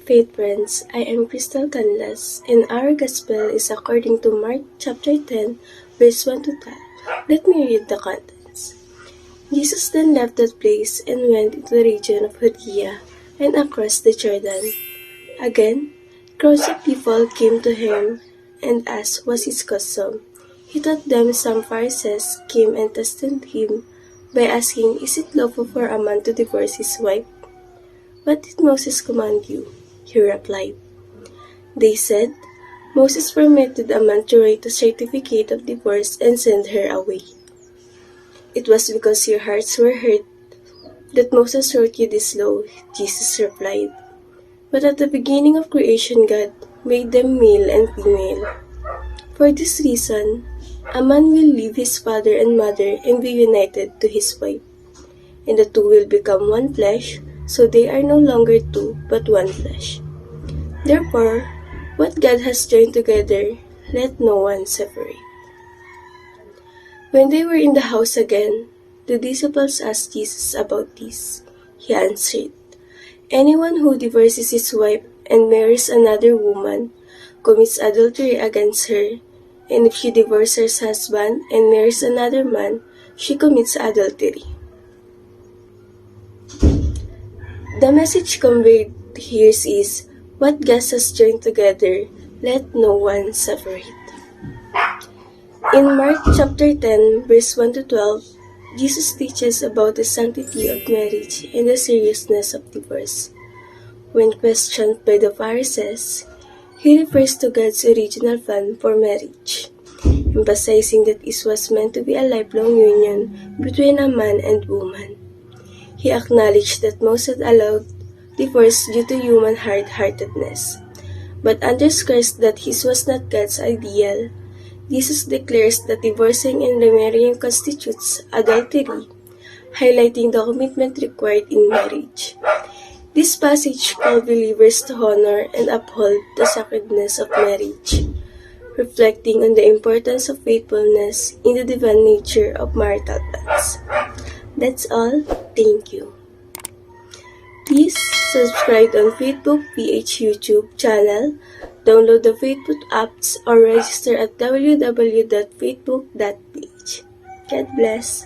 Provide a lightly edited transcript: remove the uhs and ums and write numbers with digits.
Faith friends, I am Crystal Canlas, and our Gospel is according to Mark chapter 10, verse 1 to 12. Let me read the contents. Jesus then left that place and went into the region of Judea and across the Jordan. Again, crowds of people came to him, and as was his custom, he taught them. Some Pharisees came and tested him by asking, "Is it lawful for a man to divorce his wife?" "What did Moses command you?" he replied. They said, "Moses permitted a man to write a certificate of divorce and send her away." "It was because your hearts were hurt that Moses wrote you this law," Jesus replied. "But at the beginning of creation, God made them male and female. For this reason, a man will leave his father and mother and be united to his wife, and the two will become one flesh, so they are no longer two, but one flesh. Therefore, what God has joined together, let no one separate." When they were in the house again, the disciples asked Jesus about this. He answered, "Anyone who divorces his wife and marries another woman commits adultery against her, and if she divorces her husband and marries another man, she commits adultery." The message conveyed here is, what God has joined together, let no one separate. In Mark chapter 10, verse 1 to 12, Jesus teaches about the sanctity of marriage and the seriousness of divorce. When questioned by the Pharisees, he refers to God's original plan for marriage, emphasizing that it was meant to be a lifelong union between a man and woman. He acknowledged that Moses allowed divorce due to human hard-heartedness, but underscores that his was not God's ideal. Jesus declares that divorcing and remarrying constitutes adultery, highlighting the commitment required in marriage. This passage calls believers to honor and uphold the sacredness of marriage, reflecting on the importance of faithfulness in the divine nature of marital bonds. That's all. Thank you. Please subscribe on Facebook PH YouTube channel, download the Facebook apps, or register at www.facebook.ph. God bless.